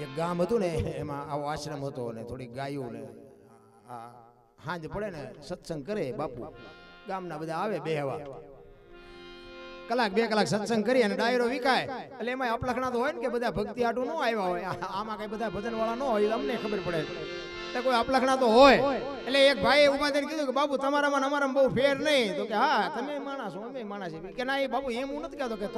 એક ગામ હતું ને એમાં આવો આશ્રમ હતો ને થોડી ગાયો ને હાંજ પડે ને સત્સંગ કરે બાપુ, ગામના બધા આવે બેહવા, કલાક બે કલાક સત્સંગ કરી અને ડાયરો વિકાય. એટલે એમાં અપલખણા તો હોય ને કે બધા ભક્તિ આટું ન આવ્યા હોય, આમાં કઈ બધા ભજન વાળા ન હોય, અમને ખબર પડે એટલે કોઈ અપલખણા તો હોય. એટલે એક ભાઈ ઉભા થઈને કીધું કે બાપુ તમારામાં અમારામાં બહુ ફેર નહીં. તો કે હા તમે માણસ છો અમે માણસ છીએ. કે ના એ બાપુ એમ હું નથી કહેતો, કે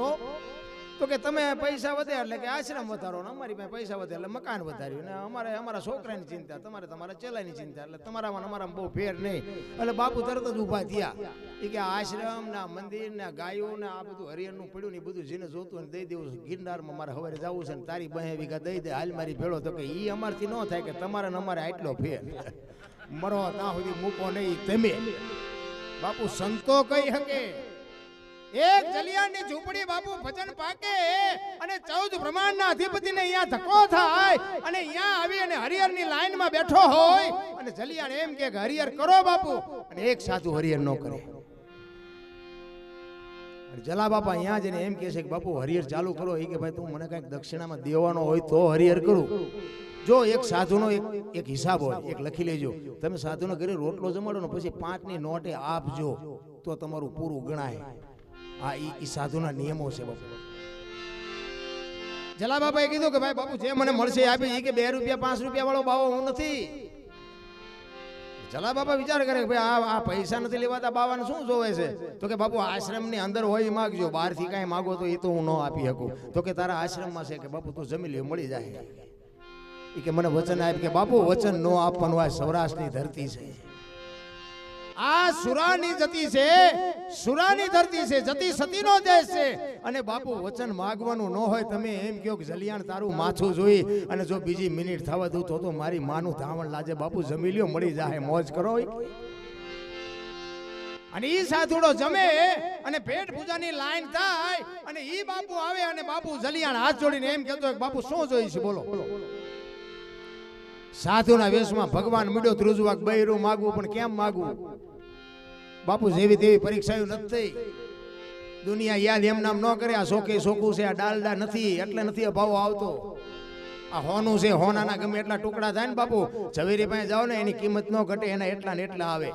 તો કે તમે પૈસા વધે એટલે કે આશ્રમ વધારો ને અમારી પાસે પૈસા વધે એટલે મકાન વધાર્યું ને અમારે અમારા છોકરાની ચિંતા, તમારે તમારા ચેલાની ચિંતા, એટલે તમારામાં અમારામાં બહુ ફેર નહીં. એટલે બાપુ તરત જ ઊભા થયા. એ કે આશ્રમ ના મંદિર ને ગાયો ને આ બધું હરિયરનું પડ્યું ને બધું જેને જોતું દઈ દેવું. ગિરનારમાં મારે હવે જવું છે ને તારી 2 વીઘા દઈ દે હાલ મારી ભેળો. તો કે ઈ અમારથી ન થાય, કે તમારે ને અમારે આટલો ફેર, મરો ત્યાં સુધી મૂકો નહીં તમે. બાપુ સંતો કઈ હકે એક જલિયાણની ઝૂંપડી બાપુ ભજન પાકે અને 14 બ્રહ્માંડના અધિપતિને અહીંયા ધક્કો થાય અને અહીંયા આવી અને હરિહરની લાઈનમાં બેઠો હોય અને જલિયાણ એમ કે હરિહર કરો બાપુ, અને એક સાધુ હરિહર ન કરે. જલા બાપા અહીંયા જઈને એમ કહે છે કે બાપુ હરિહર ચાલુ કરો. એ કે ભાઈ તું મને કઈક દક્ષિણામાં દેવાનો હોય તો હરિહર કરું. જો એક સાધુનો એક હિસાબ હોય, એક લખી લેજો. તમે સાધુનો ઘરે રોટલો જમાડો ને પછી 5ની નોટે આપજો તો તમારું પૂરું ગણાય. આ ઈ સાધુના નિયમો છે બાપુ. જલા બાપાએ કીધું કે ભાઈ બાપુ જે મને મળશે આપી. ઈ કે 2 રૂપિયા 5 રૂપિયા વાળો બાવો હું નથી. જલા બાપા વિચાર કરે કે ભાઈ આ પૈસા નથી લેવાતા, બાવાને શું જોવે છે? તો કે બાપુ આશ્રમની અંદર હોય માગજો, બહારથી કાંઈ માગો તો એ તો હું ન આપી શકું. તો કે તારા આશ્રમમાં છે કે બાપુ તું જમી લે મળી જાય. એ કે મને વચન આપ. કે બાપુ વચન ન આપવાનું આ સૌરાષ્ટ્રની ધરતી છે, આ સુરાની જતી છે, સુરાની ધરતી છે, જતી સતીનો દેશ છે. અને બાપુ વચન માગવાનું ન હોય. તમે એમ કહો કે જલિયાણ તારું માથું જોઈ અને જો બીજી મિનિટ થવા દઉં તો મારી માનું ધાવણ લાજે. બાપુ જમી લ્યો મળી જાય, મોજ કરો. અને ઈ સાધુડો જમે અને પેટ પૂજાની લાઈન થાય અને ઈ બાપુ આવે અને બાપુ જલિયાણ હાથ જોડીને એમ કહેતો કે બાપુ શું જોઈશે બોલો. સાધુના વેશમાં ભગવાન મીડો ધ્રુજવા બૈરું માગવું, પણ કેમ માગવું? બાપુ જેવી તેવી પરીક્ષાઓ નથી. દુનિયા યાદ એમ નામ ન કરે. આ શોકે શોકું છે, આ ડાલડા નથી એટલે નથી અભાવ આવતો. આ હોનું છે, હોનાના ગમે એટલા ટુકડા થાય ને બાપુ ઝવેરી પાસે જાઓ ને એની કિંમત ન ઘટે, એના એટલા ને એટલા આવે.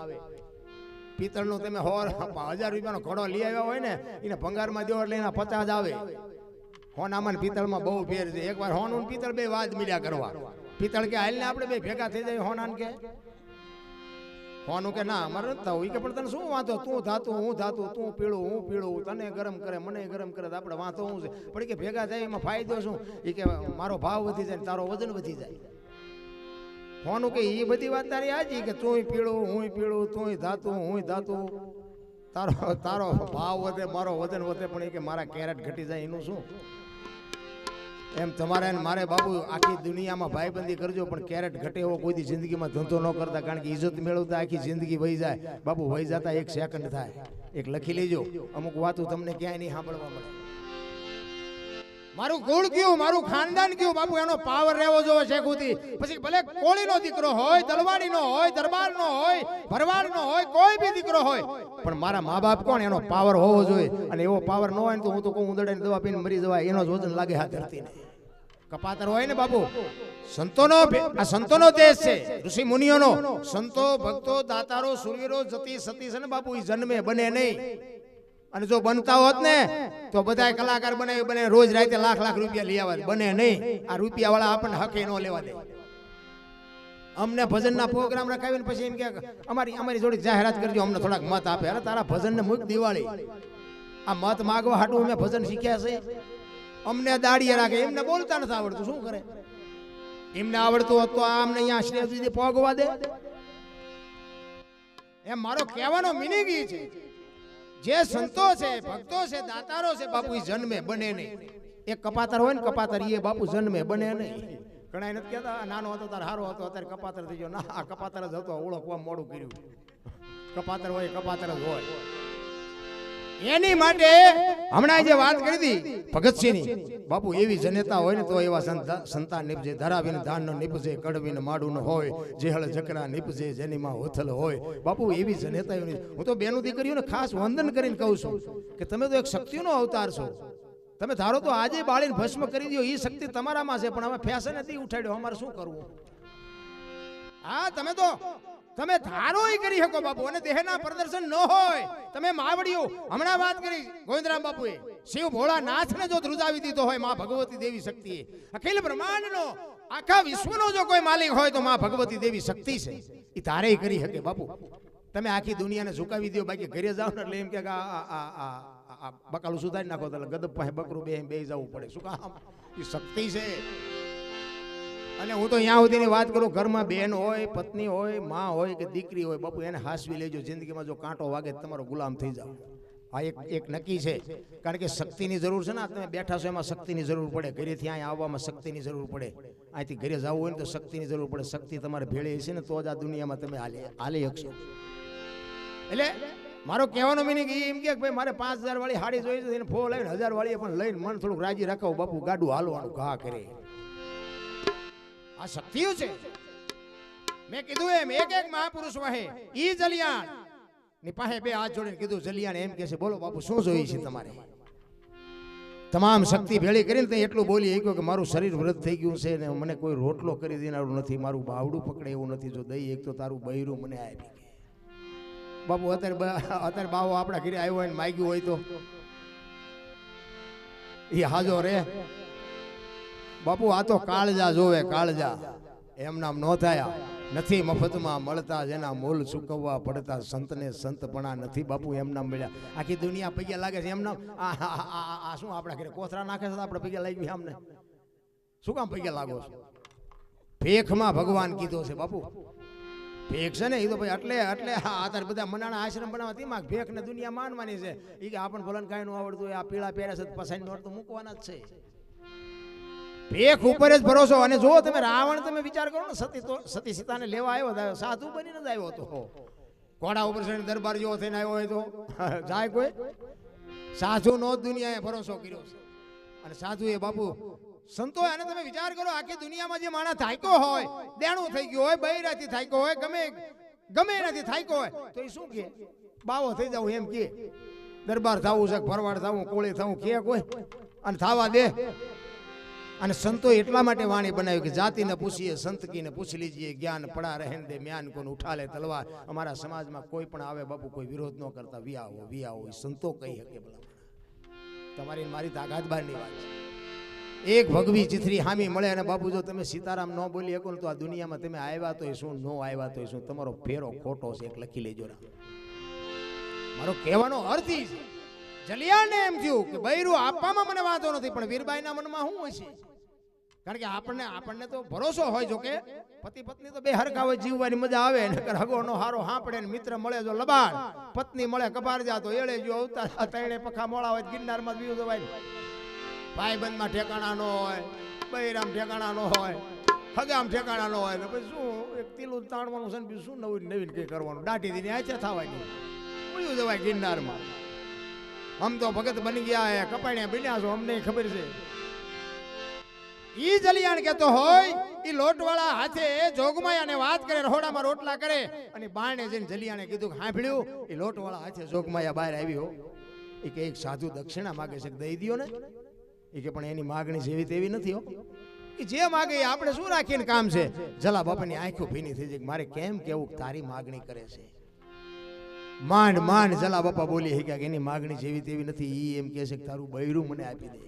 પિત્તળનું તમે 1000 રૂપિયાનો ઘડો લઈ આવ્યા હોય ને એને ભંગારમાં દો એટલે એના 50 આવે. હોનામાં પિત્તળમાં બહુ ફેર છે. એકવાર હોનું ને પિત્તળ બે વાદ મિલ્યા કરવા. પિત્તળ કે હાલ ને આપણે બે ભેગા થઈ જાય. હોનાન કે હોનું કે ના અમારે નથી થવું. કે પણ તને શું વાંધો? તું ધાતું હું ધાતું, તું પીળું હું પીળું, તને ગરમ કરે મને ગરમ કરે, આપણે વાંધો શું છે? પણ કે ભેગા થાય એમાં ફાયદો શું? એ કે મારો ભાવ વધી જાય, તારો વજન વધી જાય. હોનું કે એ બધી વાત તારી આજી, કે તું પીળું હું પીળું, તું ધાતું હું ધાતું, તારો ભાવ વધે મારો વજન વધે, પણ એ કે મારા કેરેટ ઘટી જાય એનું શું? એમ તમારે મારે બાપુ આખી દુનિયામાં ભાઈબંધી કરજો, પણ કેરેટ ઘટે એવો કોઈ દી જિંદગીમાં ધંધો ન કરતા. કારણ કે ઇજ્જત મેળવતા આખી જિંદગી વહી જાય બાપુ. વહી જતા 1 સેકન્ડ થાય. એક લખી લેજો. અમુક વાતો તમને ક્યાંય નહીં સાંભળવા મળે. મારું કુળ કયું, મારું ખાનદાન કયું બાપુ, એનો પાવર રહેવો જોઈએ શેખુથી. પછી ભલે કોળીનો દીકરો હોય, દલવાડીનો હોય, દરબારનો હોય, ભરવાડનો હોય, કોઈ બી દીકરો હોય, પણ મારા મા બાપ કોણ એનો પાવર હોવો જોઈએ. અને એવો પાવર ન હોય ને તો હું તો કહું ઉંદરડાની દવા પીને મરી જવાય. એનો જ વજન લાગે હા ધરતીને. કપાતર હોય ને બાપુ. આ સંતોનો દેશ છે, ઋષિ મુનિઓનો. સંતો ભક્તો દાતારો સુરવીરો જતી સતી છે ને બાપુ, એ જન્મે બને નહીં. અને જો બનતા હોત ને તો બધા કલાકાર બને રોજ રાતે લાખ રૂપિયા લઈ આવત. બને નહીં. આ રૂપિયા વાળા આપણને હકે ન લેવા દે. અમને ભજનના પ્રોગ્રામ રખાવીને પછી એમ કે અમારી જોડે જાહેરાત કરજો, અમને થોડાક મત આપે. અરે તારા ભજનને મૂક દિવાળી. આ મત માગવા હાટું અમે ભજન શીખ્યા છે? અમને દાડીએ રાખે. એમને બોલતા નથી આવડતું, શું કરે? એમને આવડતું હોત તો અમને અહીંયા શ્રેય સુધી પહોંચવા દે. એમ મારો કહેવાનો મિનિંગ એ છે, જે સંતો છે, ભક્તો છે, દાતારો છે બાપુ, એ જન્મે બને નહીં. એક કપાતર હોય ને કપાતર, એ બાપુ જન્મે બને નહીં. ઘણા નથી કહેતા નાનો હતો તાર હારો હતો, અત્યારે કપાતર થઈ ગયો. ના, આ કપાતર જ હતો, ઓળખવા મોડું કર્યું. કપાતર હોય કપાતર જ હોય. એની માટે હમણાં જે વાત કરી હતી ભગતસિંહની બાપુ, એવી જનેતા હોય ને તો એવા સંતાન નીપજે. ધરાવીને ધાન ન નીપજે, કડવીને માડું ન હોય, જેહળ જકરા નીપજે જેની માં હોથલ હોય. બાપુ એવી જનેતાઓની હું તો બેનું દીકરીઓને ખાસ વંદન કરીને કહું છું કે તમે તો એક શક્તિનો અવતાર છો. તમે ધારો તો આજે બાળીને ભસ્મ કરી દો, એ શક્તિ તમારામાં છે, પણ હવે ફેશન નથી ઉઠાડ્યો, અમારે શું કરવું? હા, તમે ધારો એ કરી શકો બાપુ, અને દેહના પ્રદર્શન ન હોય. તમે માવડીઓ હમણાં વાત કરી ગોવિંદરામ બાપુએ, શિવ ભોળાનાથને જો ધ્રુજાવી દીધો હોય માં ભગવતી દેવી શક્તિએ, અખિલ બ્રહ્માંડનો આખા વિશ્વનો જો કોઈ માલિક હોય તો માં ભગવતી દેવી શક્તિ છે, એ તારે કરી શકે બાપુ. તમે આખી દુનિયાને ઝુકાવી દો, બાકી ઘરે જાઓ ને એટલે એમ કે આ બકાલું સુધારી નાખો તો ગદબ પાસે બકરું બે જવું પડે. શું કામ? એ શક્તિ છે. અને હું તો અહીંયા સુધીની વાત કરું, ઘરમાં બેન હોય, પત્ની હોય, માં હોય કે દીકરી હોય, બાપુ એને હાસવી લેજો. જિંદગીમાં જો કાંટો વાગે તમારો ગુલામ થઈ જાવ. આ એક નક્કી છે. કારણ કે શક્તિની જરૂર છે ને. તમે બેઠા છો એમાં શક્તિની જરૂર પડે. ઘરેથી અહીંયા આવવામાં શક્તિની જરૂર પડે. અહીંથી ઘરે જવું હોય ને તો શક્તિની જરૂર પડે. શક્તિ તમારે ભેળે છે ને તો જ આ દુનિયામાં તમે હાલી શકશો. એટલે મારો કહેવાનો મિનિંગ એમ કે ભાઈ મારે 5000 વાળી હાડી જોઈ છે, એને ફોલ લઈને 1000 વાળી પણ લઈને મન થોડુંક રાજી રાખાવું બાપુ, ગાડું હાલવાનું ઘા કરે. આ શક્તિઓ છે. મેં કીધું એમ એક મહાપુરુષ વહે ઈ જલિયાણ ની પાસે 2 હાથ જોડીને કીધું, જલિયાણ એમ કે છે, બોલો બાપુ શું જોઈએ છે તમારે? તમામ શક્તિ ભેળી કરીને તે એટલું બોલી કે મારું શરીર વૃદ્ધ થઈ ગયું છે ને મને કોઈ રોટલો કરી દેનારું નથી, મારું બાવડું પકડે એવું નથી, જો દઈ એક તો તારું બૈરું મને આપી. બાપુ અત્યારે બાવો આપણા ઘરે આવ્યો હોય ને માગ્યું હોય તો એ હાજો રે બાપુ. આ તો કાળજા જોવે, કાળજા. એમ નામ નો થયા નથી મફતમાં મળતા, જેના મૂલ ચૂકવવા પડતા, સંતને સંતપણા નથી બાપુ એમ નામ મળ્યા. આખી દુનિયા પૈયા લાગે છે એમ નામ. આ શું આપણા ઘરે કોથરા નાખે છે, આપણે પૈયા લાગી અમને શું કામ પૈયા લાગો છો? ભેખમાં ભગવાન કીધો છે બાપુ. ભેખ છે ને એ તો ભાઈ એટલે અત્યારે બધા મનાણા આશ્રમ બનાવવા તેમાં ભેખ ને દુનિયા માનવાની છે. એ કે આપણને ભલન કાંઈ ન આવડતું હોય, આ પીળા પહેર્યા છે પસાઈ નોટ તો મૂકવાના જ છે. ભેખ ઉપર જ ભરોસો. અને જો તમે રાવણ તમે વિચાર કરો ને, સતી સીતાને લેવા આવ્યો, સાધુ બનીને જ આવ્યો હતો. ઘોડા ઉપર ચડીને દરબાર જેવો થઈને આવ્યો હોય તો જાય કોઈ? સાધુ નો દુનિયાએ ભરોસો કર્યો છે. અને સાધુ એ બાપુ સંતો. અને તમે વિચાર કરો, આખી દુનિયામાં જે માણસ થાક્યો હોય, દેણું થઈ ગયું હોય, બૈરાથી થાક્યો હોય, ગમે એનાથી થાક્યો હોય તો એ શું કે બાવો થઈ જાવ એમ કે દરબાર થવું છે, ફરવાડ થવું, કોળી થવું કે કોઈ, અને થવા દે. અને સંતો એટલા માટે વાણી બનાવ્યું કે જાતિને પૂછીએ સંત કીને પૂછ લીજીએ, જ્ઞાન પડા રહેન દે મ્યાન કોને ઉઠા લે તલવાર. અમારા સમાજમાં કોઈ પણ આવે બાપુ કોઈ વિરોધ ન કરતા, વિયાવો સંતો કહી શકે. ભલા તમારી મારી તાકાત બહારની વાત છે. એક ભગવી ચિથરી હામી મળે અને બાપુ જો તમે સીતારામ ન બોલી શકો તો આ દુનિયામાં તમે આવ્યા તો શું, ન આવ્યા તો શું, તમારો ફેરો ખોટો છે. એક લખી લેજો. મારો કહેવાનો અર્થ એ છે, જલિયાણને એમ થયું કે બૈરું આપવામાં મને વાંધો નથી, પણ વીરબાઈના મનમાં શું હોય છે? કારણ કે આપણને તો ભરોસો હોય, જો કે પતિ પત્ની તો બે હરખા હોય, જીવવાની મજા આવે. નકર હગોનો હારો હાંપડે ને મિત્ર મળે જો લબાડ, પત્ની મળે કપાર જા તો એળે જો અવતાર, તૈણે પખા મોળા હોય ગિરનારમાં બીજું દવાય. ભાઈબંધમાં ઠેકાણા નો હોય, બૈરામ ઠેકાણા નો હોય, હગામ ઠેકાણા નો હોય, પછી શું એક તીલું તાણવાનું છે ને બીજું શું નવીન કઈ કરવાનું? દાટી દીને આચા થવાની બીજું દવાય ગિરનારમાં. હમ તો ભગત બની ગયા હે, કપાણિયા બન્યા છો, અમને ખબર છે. ઈ જલિયાણ કેતો હોય, ઈ લોટવાળા હાથે જોગમાયાને વાત કરે, રહોડામાં રોટલા કરે, અને બાણે જઈને જલિયાણે કીધું કે સાંભળ્યું? ઈ લોટવાળા હાથે જોગમાયા બહાર આવી હો. એ કે એક સાધુ દક્ષિણા માગે છે, દઈ દો ને. એ કે પણ એની માગણી જેવી તેવી નથી હો. એ જે માગે આપણે શું રાખીને કામ છે? જલા બાપાની આંખો ભીની થઈ જાય, મારે કેમ કેવું તારી માગણી કરે છે? માંડ જલા બાપા બોલી કે એની માગણી જેવી તેવી નથી. ઈ એમ કહે છે કે તારું બૈરું મને આપી દે.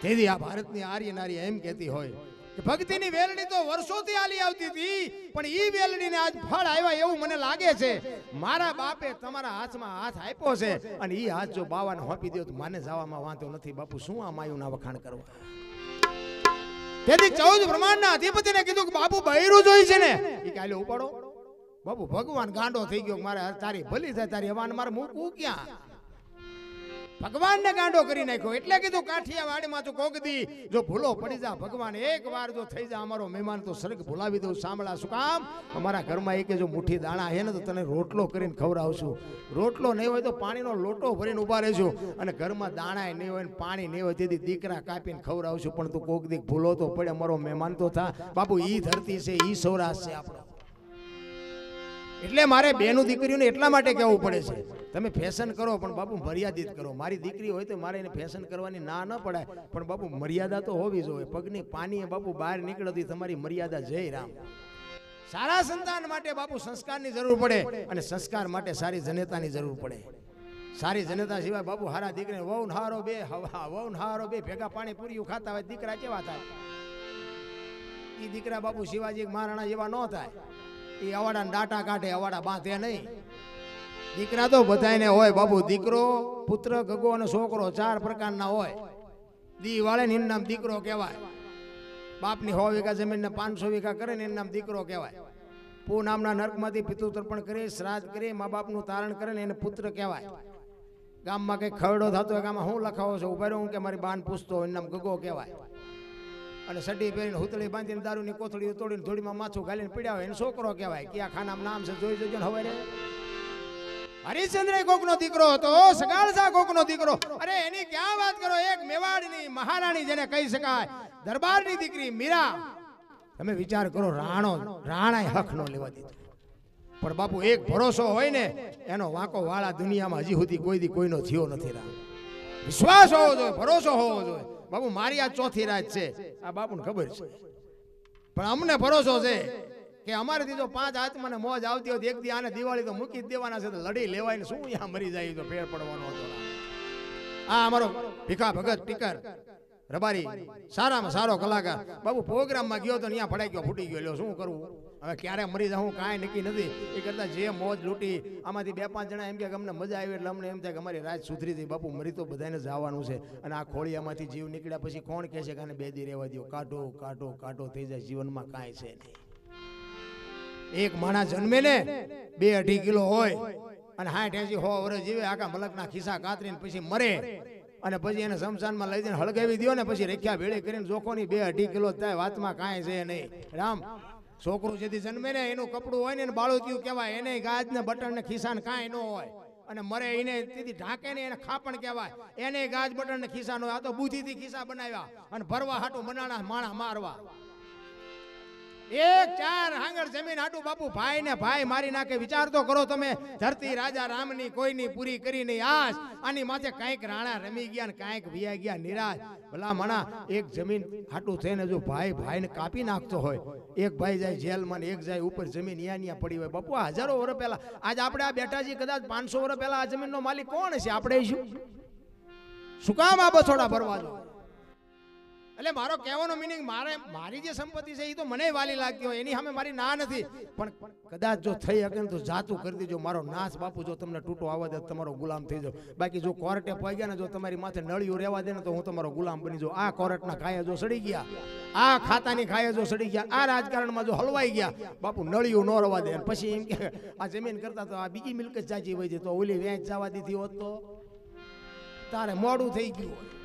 તેથી આ ભારતની આર્ય નારી એમ કહેતી હોય કે ભક્તિની વેલડી તો વર્ષોથી આલી આવતી હતી, પણ ઈ વેલડીને આજ ફળ આવ્યા એવું મને લાગે છે. મારા બાપે તમારા હાથમાં હાથ આપ્યો છે, અને ઈ હાથ જો બાવાને હોપી દો તો માને જવામાં વાંધો નથી. બાપુ શું આ માયુના વખાણ કરવા? તેથી 14 બ્રહ્માંડના અધિપતિને કીધું કે બાપુ બૈરું જોઈ છે ને? ઈ કાલે ઉપાડો. બાપુ ભગવાન ગાંડો થઈ ગયો, મારે તારી ભલી થાય, તારી હવાન મારે મૂકવું ક્યાં? ભગવાનને ગાંડો કરી નાખ્યો. એટલે કીધું કાઠિયાવાડીમાં તું કોગદી જો ભૂલો પડી જા, ભગવાન એક વાર જો થઈ જા અમારો મહેમાન તો સ્વર્ગ ભૂલાવી દઉં. સાંભળા શું કામ? અમારા ઘરમાં એક જો મુઠ્ઠી દાણા છે ને તો તને રોટલો કરીને ખવડાવશું. રોટલો નહીં હોય તો પાણીનો લોટો ભરીને ઉભા રહેશું, અને ઘરમાં દાણા નહીં હોય ને પાણી નહીં હોય તેથી દીકરા કાપીને ખવડાવશું. પણ તું કોક દીક ભૂલો તો પડે, અમારો મહેમાન તો થા. બાપુ ઈ ધરતી છે, ઈ સૌરાષ્ટ્ર છે આપણો. એટલે મારે બેનું દીકરીઓને એટલા માટે કહેવું પડે છે, તમે ફેશન કરો પણ બાપુ મર્યાદિત કરો. મારી દીકરી હોય તો મારે એને ફેશન કરવાની ના ન પડાય, પણ બાપુ મર્યાદા તો હોવી જોઈએ. પગની પાની બાપુ બહાર નીકળતી તમારી મર્યાદા. જય રામ. સારા સંતાન માટે બાપુ સંસ્કારની જરૂર પડે, અને સંસ્કાર માટે સારી જનેતાની જરૂર પડે. સારી જનતા સિવાય બાપુ હારા દીકરી વહુ હારો બે ભેગા પાણી પૂરી ખાતા હોય દીકરા કેવા થાય? એ દીકરા બાપુ શિવાજી મહારાણા જેવા ન થાય. એ અવાડા ડાટા કાઢે, અવાડા બાંધે નહીં. દીકરા તો બધાને હોય બાપુ. દીકરો, પુત્ર, ગગો અને છોકરો 4 પ્રકારના હોય. દી વાળે ને એનું નામ દીકરો કહેવાય. બાપની 100 વીઘા જમીન ને 500 વીઘા કરે ને એનું નામ દીકરો કહેવાય. પૂ નામના નર્કમાંથી પિતૃ તર્પણ કરે, શ્રાદ્ધ કરે, મા બાપનું તારણ કરે ને એને પુત્ર કહેવાય. ગામમાં કઈ ખરડો થતો હોય, ગામમાં હું લખાવો છો ઉભા રહું કે મારી બાન પૂછતો એનું નામ ગગો કહેવાય. અને સડી પહેરીને હુતળી બાંધીને દારૂની કોથળી તોડીને ધૂળીમાં માથું ગાલીને પીડ્યા હોય એને છોકરો કહેવાય. ક્યાં ખાનામાં નામ છે જોઈ જોજો ને હવે રે. હરિશ્ચંદ્ર કોકનો દીકરો હતો, સગાળસા કોકનો દીકરો. અરે એની ક્યાં વાત કરો? એક મેવાડની મહારાણી જેને કહી શકાય, દરબારની દીકરી મીરા. તમે વિચાર કરો, રાણાએ હક નો લેવા દીધો. પણ બાપુ એક ભરોસો હોય ને એનો વાંકો વાળા દુનિયામાં હજી સુધી કોઈનો થયો નથી. રામ વિશ્વાસ હોવો જોઈએ, ભરોસો હોવો જોઈએ. બાપુ મારી આ ચોથી રાત છે, આ બાપુને ખબર છે, પણ અમને ભરોસો છે કે અમારેથી જો 5 આત્માને મોજ આવતી હોય એક દી આને દિવાળી તો મૂકી જ દેવાના છે. તો લડી લેવાય ને શું અહીંયા મરી જાય તો ફેર પડવાનો હતો. આ અમારો ભીખા ભગત ટીકર રબારી, સારામાં સારો કલાકાર. બાપુ પ્રોગ્રામમાં ગયો તો ત્યાં ફડાક્યો ફૂટી ગયો. શું કરવું હવે? ક્યારે મરી જાઉં કાંઈ નક્કી નથી. એ કરતા જે મોજ લૂંટી આમાંથી 2-5 જણા એમ કે અમને મજા આવી એટલે અમને એમ થાય કે અમારી રાત સુધરી હતી. બાપુ મરી તો બધાને જવાનું છે, અને આ ખોળિયામાંથી જીવ નીકળ્યા પછી કોણ કહે છે કે આને 2 દી રહેવા દો? કાઢો થઈ જાય. જીવનમાં કાંઈ છે નહીં. એક માણસ જન્મે ને 2-2.5 કિલો હોય અને 60-80 વર્ષ જીવે, આખા મલકના ખિસ્સા કાતરીને પછી મરે, અને પછી એને શમશાનમાં લઈ જઈને હળગાવી દો ને પછી રેખ્યા ભેળી કરીને જોખોની 2-2.5 કિલો થાય. વાતમાં કાંઈ છે નહીં. રામ છોકરું જેથી જન્મે ને એનું કપડું હોય ને બાળોતિયું કહેવાય. એને ગાજ ને બટન ને ખિસ્સા ને કાંઈ ન હોય, અને મરે એને તેથી ઢાંકે ને એને ખાપણ કહેવાય. એને ગાજ બટન ને ખિસ્સા ન હોય. આ તો બુદ્ધિથી ખિસ્સા બનાવ્યા અને ભરવા હાટું બનાણા માણા મારવા. 1-4 હાંગળ જમીન હાટું બાપુ ભાઈ ને ભાઈ મારી નાખે. વિચાર તો કરો તમે. ધરતી રાજા રામની કોઈની પૂરી કરી નહીં આશ. આની માથે કાંઈક રાણા રમી ગયા ને કાંઈક વિયા ગયા નિરાશ. ભલા મણા એક જમીન હાટું થઈને જો ભાઈને કાપી નાખતો હોય, એક ભાઈ જાય જેલમાં ને એક જાય ઉપર જમીન ન્યા પડી હોય. બાપુ 1000 વર્ષ પહેલા, આજ આપણે આ બેઠા છીએ, કદાચ 500 વર્ષ પહેલા આ જમીનનો માલિક કોણ છે? આપણે શું કામ આ બછોડા ભરવા દો? એટલે મારો કહેવાનો મિનિંગ, મારી જે સંપત્તિ છે એ તો મને વાલી લાગતી હોય, એની સામે મારી ના નથી, પણ કદાચ જો થઈ શકે તો જાતું કરી દેજો. મારો નાશ બાપુ જો તમને તૂટો આવવા દે તમારો ગુલામ થઈ જાવ. બાકી જો કોર્ટે પહોંચી ગયા ને જો તમારી માથે નળિયું રહેવા દે ને તો હું તમારો ગુલામ બની જાઉં. આ કોર્ટના ખાયા જો સડી ગયા, આ ખાતાની ખાયા જો સડી ગયા, આ રાજકારણમાં જો હલવાઈ ગયા, બાપુ નળિયું ન રહેવા દે. પછી એમ કે આ જમીન કરતા તો આ બીજી મિલકત ચાચી હોય છે, તો ઓલી વેચ જવા દીધી હોત તો તારે મોડું થઈ ગયું હોય.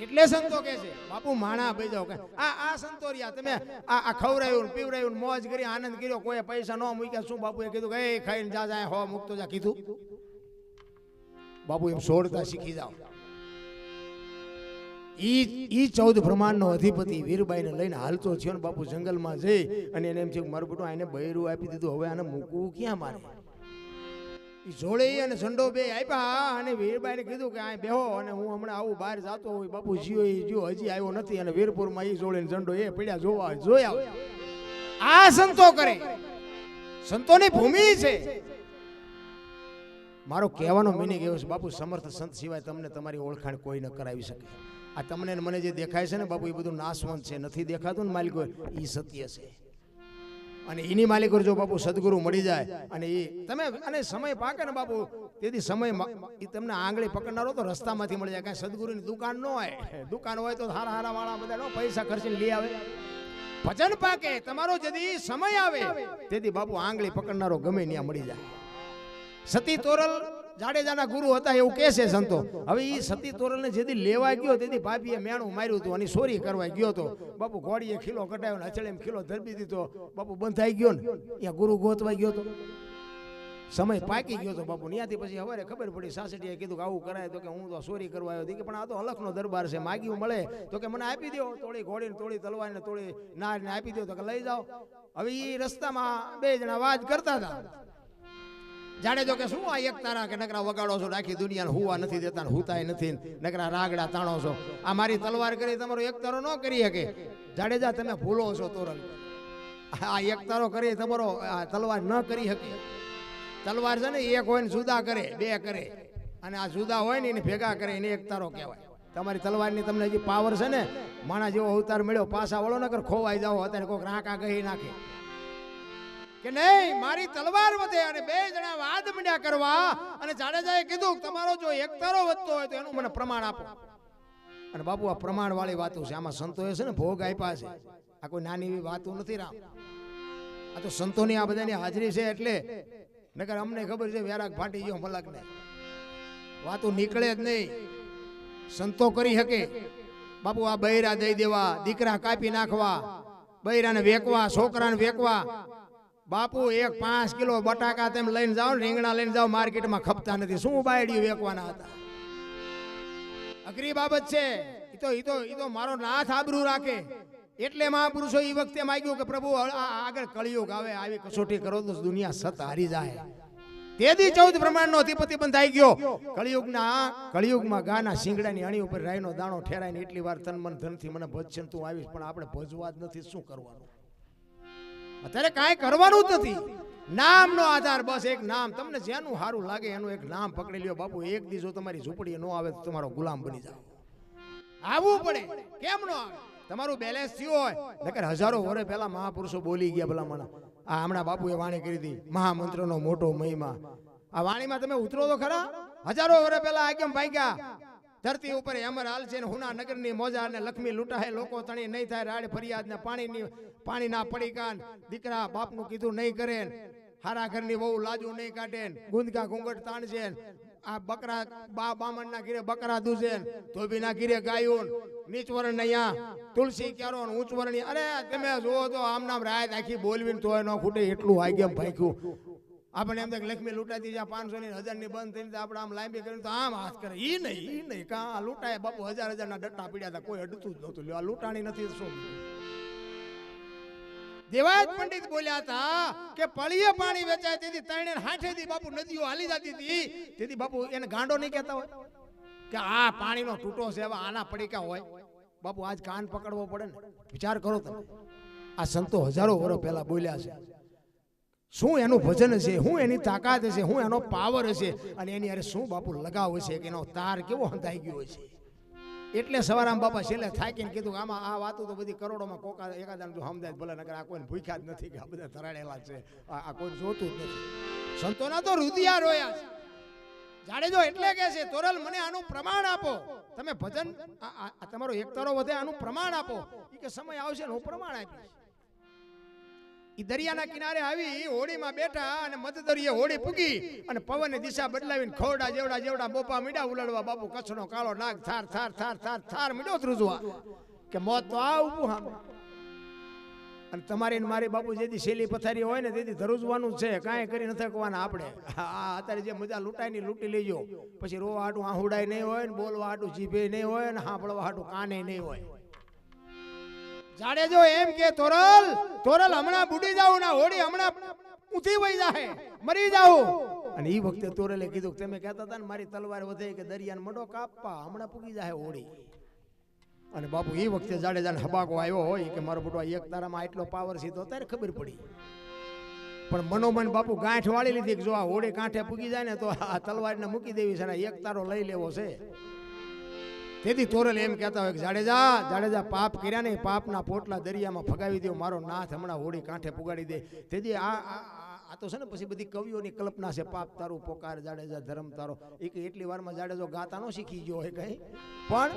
એટલે સંતો કે છે બાપુ માણા ભાઈ જાવ. આ સંતો રહ્યા તમે આ ખવરાયું પીવરાયું મોજ કરી આનંદ કર્યો, કોઈ પૈસા ન મૂક્યા. શું બાપુએ કીધું કે એ ખાઈને જા જાય હો મૂકતો જા કીધું? બાપુ એમ છોડતા શીખી જાવ. ઈ 14 બ્રહ્માંડનો અધિપતિ વીરબાઈને લઈને હાલતો થયો ને બાપુ જંગલમાં જઈ અને એને એમ છે મારું બેટું આને બૈરું આપી દીધું, હવે આને મૂકવું ક્યાં મારે? જોડે અને ઝંડો બે આપ્યા અને વીરબાઈને કીધું કે આ બેહો અને હું હમણાં આવું બહાર જતો હોય. બાપુ જીઓ હજી આવ્યો નથી અને વીરપુરમાં એ જોડે ઝંડો એ પડ્યા જોયા. આ સંતો કરે, સંતોની ભૂમિ છે. મારો કહેવાનો મિનિંગ એવો છે બાપુ, સમર્થ સંત સિવાય તમને તમારી ઓળખાણ કોઈ ન કરાવી શકે. આ તમને મને જે દેખાય છે ને બાપુ એ બધું નાશવંત છે, નથી દેખાતું ને માલિકો, એ સત્ય છે. અને એની માલિકો જો બાપુ સદગુરુ મળી જાય અને એ તમે અને સમય પાકે ને બાપુ, તેથી સમય એ તમને આંગળી પકડનારો તો રસ્તામાંથી મળી જાય. કાંઈ સદગુરુની દુકાન ન હોય, દુકાન હોય તો હારા વાળા બધા પૈસા ખર્ચીને લઈ આવે. ભજન પાકે તમારો જદી સમય આવે તેથી બાપુ આંગળી પકડનારો ગમે ત્યાં મળી જાય. સતી તોરલ જાડેજાના ગુરુ હતા એવું કહે છે સંતો. હવે એ સતી તોરલને જેથી લેવા ગયો તેથી ભાભીએ મેણું માર્યું હતું અને ચોરી કરવા ગયો હતો. બાપુ ઘોડીએ ખીલો કટાવ્યો ને અચળે ખીલો ધરબી દીધો. બાપુ બંધાઈ ગયો ને ત્યાં ગુરુ ગોતવા ગયો હતો. સમય પાકી ગયો તો બાપુ. ત્યાંથી પછી હવે ખબર પડી, સાસટીએ કીધું કે આવું કરાય, તો કે હું તો ચોરી કરવા આવ્યો કે પણ આ તો અલખનો દરબાર છે, માગ્યું મળે તો કે મને આપી દો, તોડી ઘોડીને તોડી તલવારને તોડી નારને આપી દો તો કે લઈ જાઓ. હવે એ રસ્તામાં બે જણા વાત કરતા હતા. જાડેજો કે શું આ એક તારા કે નકરા વગાડો છો, આખી દુનિયાને હુવા નથી દેતા ને હુતાય નથી, નકરા રાગડા તાણો છો, આ મારી તલવાર કરી તમારો એક તારો ન કરી શકે. જાડેજા તમે ભૂલો છો તોરલ, આ એક તારો કરી તમારો તલવાર ન કરી શકે. તલવાર છે ને એક હોય ને જુદા કરે, બે કરે, અને આ જુદા હોય ને એને ભેગા કરે એને એક તારો કહેવાય. તમારી તલવારની તમને હજી પાવર છે ને, માણા જેવો અવતાર મળ્યો, પાછા વળો નકર ખોવાઈ જાઓ. અત્યારે કોઈક રાંકા કહી નાખે કે નહીં મારી તલવાર વધે, અને બે જણા વાદ મંડ્યા કરવા. અને જાડેજાએ કીધું તમારો જો એક તારો વધતો હોય તો એનું મને પ્રમાણ આપો. અને બાપુ આ પ્રમાણ વાળી વાતો છે, આમાં સંતોએ છે ને ભોગ આપ્યા છે. આ કોઈ નાની એવી વાતો નથી રામ, આ તો સંતોની આ બધાની હાજરી છે એટલે. નકર અમને ખબર છે વ્યારાગ ફાટી ગયો મલકને, વાતો નીકળે જ નહીં. સંતો કરી શકે બાપુ. આ બૈરા દઈ દેવા, દીકરા કાપી નાખવા, બૈરાને વેકવા, છોકરાને વેકવા. બાપુ 5 કિલો બટાકા તેમ લઈને જાઓ, રીંગણા લઈને જાઓ, માર્કેટમાં ખપતા નથી. શું બાયડીઓ વેકવાના હતા? અઘરી બાબત છે. ઈ તો મારો નાથ આબરૂ રાખે. એટલે મહાપુરુષો એ વખતે માંગ્યું કે પ્રભુ આગળ કળિયુગ આવે, આવી કસોટી કરો તો દુનિયા સત હારી જાય. તેથી 14 બ્રહ્માંડનો અધિપતિ બંધાઈ ગયો. કળિયુગમાં ગાના શિંગડાની અણી ઉપર રાયનો દાણો ઠેરાઈને એટલી વાર તન મન ધનથી મને ભજશે તું આવીશ, પણ આપણે ભજવા જ નથી. શું કરવાનું? અત્યારે કાંઈ કરવાનું જ નથી. નામનો આધાર, બસ એક નામ. તમને જેનું સારું લાગે એનું એક નામ પકડી લ્યો બાપુ. એક દિવસો તમારી ઝૂંપડી ન આવે તો તમારો ગુલામ બની જાવ. આવવું પડે. કેમ ન આવે? તમારું બેલેન્સ થયું હોય. નકર હજારો વર્ષ પહેલા મહાપુરુષો બોલી ગયા ભલા મને. આ હમણાં બાપુએ વાણી કરી હતી, મહામંત્રનો મોટો મહિમા. આ વાણીમાં તમે ઉતરો તો ખરા. હજારો વર્ષ પહેલા આગમ ભાગ્યા. ધરતી ઉપર અમર હાલ છે, હુના નગરની મોજા ને લક્ષ્મી લૂંટાય, લોકો તણી નહીં થાય, રાડ ફરિયાદ ને પાણીના પડીકાન, દીકરા બાપનું કીધું નહીં કરે, હારા ઘરની વહુ લાજુ નહીં કાઢે, ગુંદકા ઘૂંઘટ તાણશે, આ બકરા બામણ ના ઘીરે બકરા દૂધે, ધોબી ના ઘીરે ગાયું, નીચવરણ નૈયા તુલસી ક્યારો, ઊંચવરણી. અરે તમે જોવો તો આમ નામ રાત આખી બોલવીને તોય ન ખૂટે એટલું આગેમ ભાગ્યું. આપણે એમ લક્ષ્મી લૂંટાતી જ્યાં 500 ની 1000 ની બંધ થઈને આપણે આમ લાંબી કરીને તો આમ હાથ કરે. ઈ નહીં કા લૂંટાય બાપુ. 1000 ના ડટ્ટા પીડ્યા હતા, કોઈ અડતું જ નહોતું. લ્યો આ લૂંટાણી નથી. શું દેવાયત પંડિત બોલ્યા હતા કે પળીએ પાણી વેચાય તેથી 3 થી બાપુ નદીઓ હાલી જતી હતી. તેથી બાપુ એને ગાંડો નહીં કહેતા હોય કે આ પાણીનો તૂટો છે, હવે આના પડીકા હોય. બાપુ આજ કાન પકડવો પડે ને. વિચાર કરો તમે. આ સંતો હજારો વર્ષ પહેલા બોલ્યા છે. શું એનું ભજન હશે, શું એની તાકાત હશે, શું એનો પાવર હશે, અને એની અરે શું બાપુ લગાવ હશે કે એનો તાર કેવો હંધાઈ ગયો હશે. એટલે સવારામ બાપા છેલ્લે થાકીને કીધું આમાં આ વાતો તો બધી કરોડોમાં કોકા એકાદાને જો સમજાય ભલે, નકર આ કોઈને ભૂખ્યા જ નથી કે આ બધા ધરાડેલા છે, આ કોઈ જોતું જ નથી. સંતોના તો રુધિયા રોયા છે. જાડેજો એટલે કે છે તોરલ મને આનું પ્રમાણ આપો. તમે ભજન તમારો એકતારો વધે આનું પ્રમાણ આપો. એ કે સમય આવશે ને હું પ્રમાણ આપીશ. ઈ દરિયાના કિનારે આવી હોડીમાં બેઠા અને મધદરિયે હોડી પૂગી અને પવનની દિશા બદલાવીને ખોડા જેવડા બોપા મીડા ઉલડવા. બાપુ કચ્છનો કાળો નાગ થાર થાર થાર થાર થાર મીડો ધ્રુજવા કે મોત તો આ ઊભું સામે. અને તમારી મારી બાપુ જેથી શેલી પથારી હોય ને તેથી ધ્રુજવાનું છે, કાંઈ કરી નથી શકવાના આપણે. આ અત્યારે જે મજા લૂંટાય ની લૂંટી લેજો. પછી રોવા હાટું આહુડાય નહીં હોય ને, બોલવા હાટું જીભે નહીં હોય ને, સાંભળવા હાટું કાને નહીં હોય. જાડેજો એમ કે તોરલ હમણાં બુડી જાવ ના, હોડી હમણાં ઊંચી વઈ જાહે, મરી જાવ. અને એ વખતે તોરલે કીધું તમે કહેતા હતા ને મારી તલવાર વધે કે દરિયાને મડો કાપવા, હમણાં પૂગી જાહે હોડી. અને બાપુ એ વખતે જાડેજાને હબાકો આવ્યો હોય કે મારો બટો એક તારામાં આટલો પાવર છે તો ત્યારે ખબર પડી. પણ મનોમન બાપુ ગાંઠ વાળી લીધી કે જો આ હોડી કાંઠે પૂગી જાય ને તો આ તલવારને મૂકી દેવી છે, એક તારો લઈ લેવો છે. તેથી તોરલ એમ કહેતા હોય કે જાડેજા પાપ કર્યા ને, પાપના પોટલા દરિયામાં ફગાવી દો, મારો નાથ હમણાં હોડી કાંઠે પુગાડી દે. તેથી આ તો છે ને પછી બધી કવિઓની કલ્પના છે. પાપ તારું પોકાર જાડેજા ધર્મ તારો. એટલી વારમાં જાડેજો ગાતા નો શીખી ગયો હોય કઈ, પણ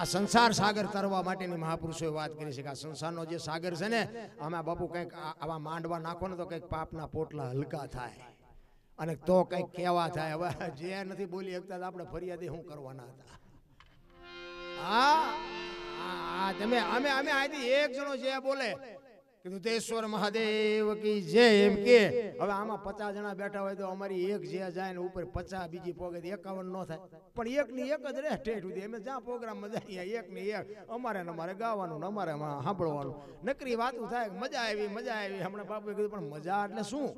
આ સંસાર સાગર તરવા માટેની મહાપુરુષોએ વાત કરી છે કે આ સંસારનો જે સાગર છે ને, આમાં બાપુ કંઈક આવા માંડવા નાખો ને તો કંઈક પાપના પોટલા હલકા થાય અને તો કંઈક કેવા થાય. હવે જે નથી બોલી શકતા આપણે ફરિયાદી શું કરવાના હતા. તમે અમે આથી એક જણો જે બોલે કીધું તેશ્વર મહાદેવ કી જય. એમ કે હવે આમાં 50 જણા બેઠા હોય તો અમારી એક જે જાય ને ઉપર 50 બીજી પોગે 51 ન થાય, પણ એક ની એક જ રહે ઠેઠ સુધી. અમે જ્યાં પ્રોગ્રામમાં જઈએ એક ની એક અમારે ને અમારે ગાવાનું ને અમારે સાંભળવાનું. નકરી વાતું થાય મજા આવી મજા આવી. હમણાં બાપુએ કીધું પણ મજા એટલે શું?